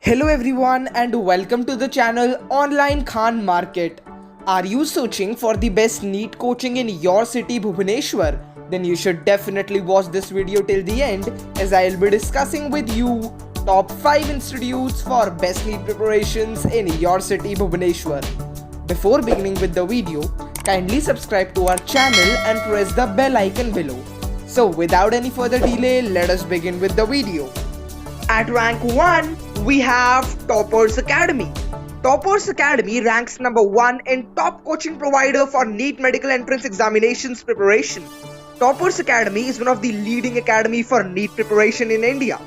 Hello everyone and welcome to the channel Online Khan Market. Are you searching for the best NEET coaching in your city Bhubaneswar? Then you should definitely watch this video till the end as I'll be discussing with you top 5 institutes for best NEET preparations in your city Bhubaneswar. Before beginning with the video, kindly subscribe to our channel and press the bell icon below. So without any further delay, let us begin with the video. At rank 1, we have Toppers Academy. Toppers Academy ranks number 1 in top coaching provider for NEET medical entrance examinations preparation. Toppers Academy is one of the leading academy for NEET preparation in India.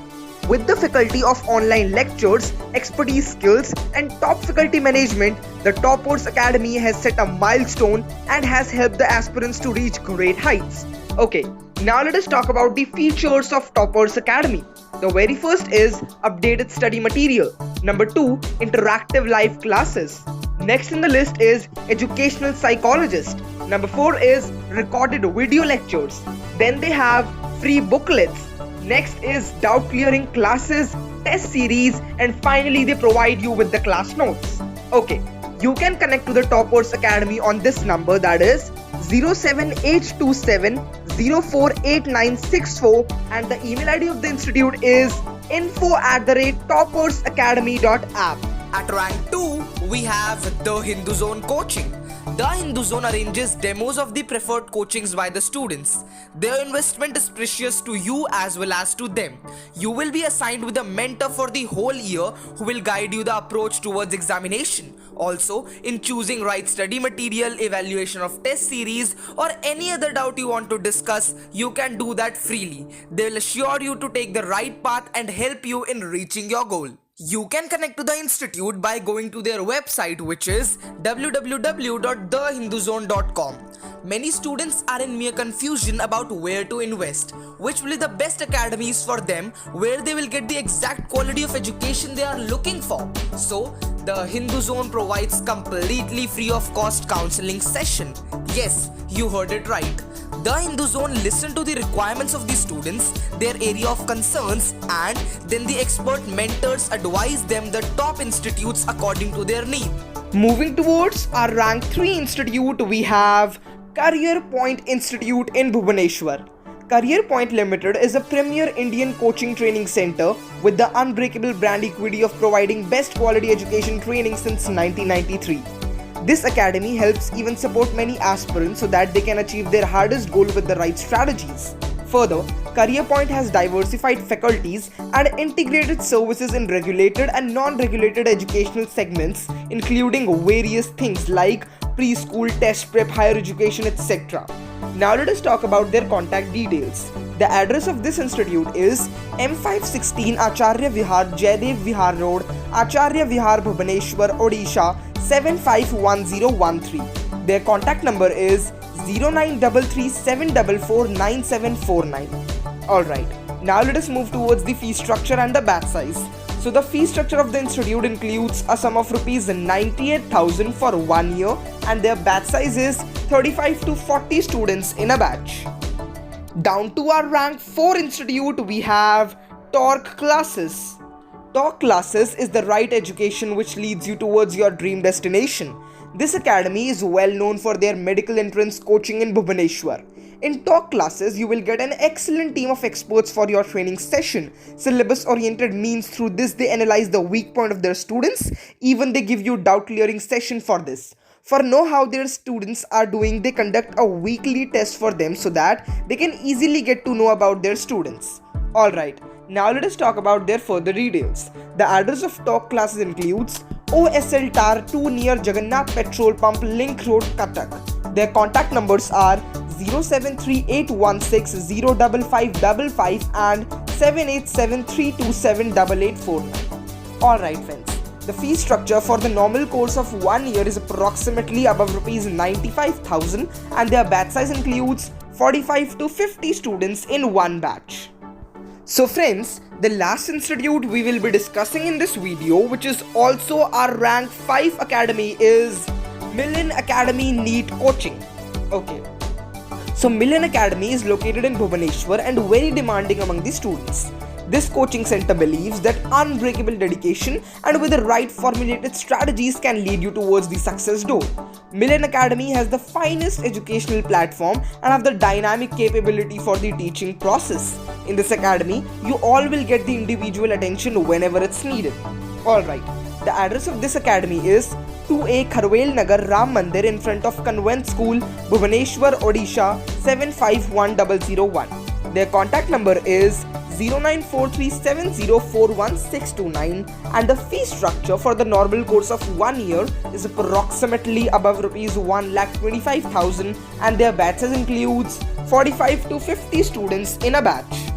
With the faculty of online lectures, expertise skills and top faculty management, the Toppers Academy has set a milestone and has helped the aspirants to reach great heights. Okay, now let us talk about the features of Toppers Academy. The very first is updated study material. Number 2, interactive live classes. Next in the list is educational psychologist. Number 4 is recorded video lectures. Then they have free booklets. Next is doubt clearing classes, test series, and finally they provide you with the class notes. Okay, you can connect to the Toppers Academy on this number, that is 07827 048964, and the email ID of the institute is info@toppersacademy.app. At rank 2, we have The Hindu Zone Coaching. The Hindu Zone arranges demos of the preferred coachings by the students. Their investment is precious to you as well as to them. You will be assigned with a mentor for the whole year who will guide you the approach towards examination. Also, in choosing right study material, evaluation of test series, or any other doubt you want to discuss, you can do that freely. They will assure you to take the right path and help you in reaching your goal. You can connect to the institute by going to their website, which is www.thehinduzone.com. Many students are in mere confusion about where to invest, which will be the best academies for them, where they will get the exact quality of education they are looking for. So, the Hindu Zone provides completely free of cost counseling session. Yes, you heard it right. The Hindu Zone listen to the requirements of the students, their area of concerns, and then the expert mentors advise them the top institutes according to their need. Moving towards our rank 3 institute, we have Career Point Institute in Bhubaneswar. Career Point Limited is a premier Indian coaching training center with the unbreakable brand equity of providing best quality education training since 1993. This academy helps even support many aspirants so that they can achieve their hardest goal with the right strategies. Further, Career Point has diversified faculties and integrated services in regulated and non-regulated educational segments, including various things like preschool, test prep, higher education, etc. Now let us talk about their contact details. The address of this institute is M516 Acharya Vihar, Jaidev Vihar Road, Acharya Vihar, Bhubaneswar, Odisha 751013. Their contact number is 0933744749. Alright, now let us move towards the fee structure and the batch size. So the fee structure of the institute includes a sum of rupees 98,000 for 1 year and their batch size is 35 to 40 students in a batch. Down to our rank 4 institute, we have Torque Classes. Torque Classes is the right education which leads you towards your dream destination. This academy is well known for their medical entrance coaching in Bhubaneswar. In Torque Classes, you will get an excellent team of experts for your training session. Syllabus oriented means through this they analyze the weak point of their students. Even they give you doubt clearing session for this. For know how their students are doing, they conduct a weekly test for them so that they can easily get to know about their students. Alright, now let us talk about their further details. The address of Torque Classes includes OSL Tar 2 near Jagannath Petrol Pump, Link Road, Cuttack. Their contact numbers are 0738160555 and 7873278849. Alright friends, the fee structure for the normal course of 1 year is approximately above rupees 95,000 and their batch size includes 45 to 50 students in one batch. So friends, the last institute we will be discussing in this video, which is also our rank 5 academy, is Million Academy NEET Coaching. Okay. So Million Academy is located in Bhubaneswar and very demanding among the students. This coaching center believes that unbreakable dedication and with the right formulated strategies can lead you towards the success door. Millen Academy has the finest educational platform and have the dynamic capability for the teaching process. In this academy, you all will get the individual attention whenever it's needed. Alright, the address of this academy is 2A Kharwel Nagar Ram Mandir in front of Convent School, Bhubaneswar, Odisha 751001. Their contact number is 0943704169 and the fee structure for the normal course of 1 year is approximately above rupees 1,25,000 and their batches includes 45 to 50 students in a batch.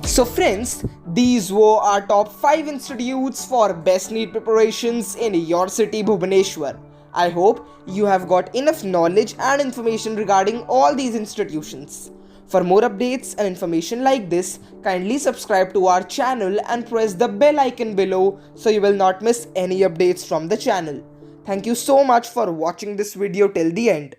So friends, these were our top 5 institutes for best NEET preparations in your city Bhubaneswar. I hope you have got enough knowledge and information regarding all these institutions. For more updates and information like this, kindly subscribe to our channel and press the bell icon below so you will not miss any updates from the channel. Thank you so much for watching this video till the end.